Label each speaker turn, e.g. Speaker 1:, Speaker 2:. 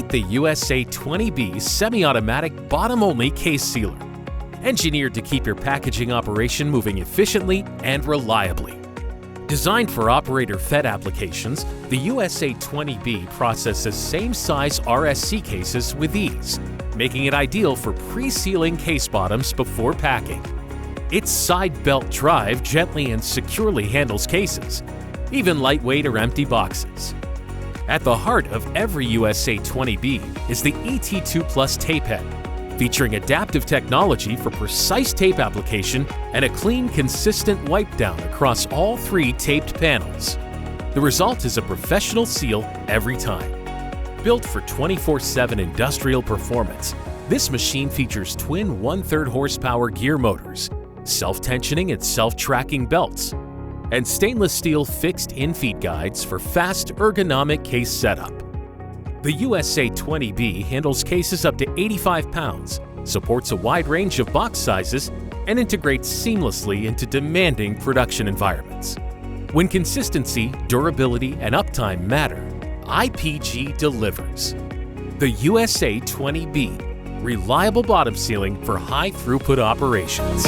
Speaker 1: Meet the USA 20B semi-automatic bottom-only case sealer, engineered to keep your packaging operation moving efficiently and reliably. Designed for operator-fed applications, the USA 20B processes same-size RSC cases with ease, making it ideal for pre-sealing case bottoms before packing. Its side belt drive gently and securely handles cases, even lightweight or empty boxes. At the heart of every USA 20B is the ET2 Plus tape head, featuring adaptive technology for precise tape application and a clean, consistent wipe down across all 3 taped panels. The result is a professional seal every time. Built for 24/7 industrial performance, this machine features twin 1/3 horsepower gear motors, self-tensioning and self-tracking belts, and stainless steel fixed infeed guides for fast, ergonomic case setup. The USA 20B handles cases up to 85 pounds, supports a wide range of box sizes, and integrates seamlessly into demanding production environments. When consistency, durability, and uptime matter, IPG delivers. The USA 20B, reliable bottom sealing for high throughput operations.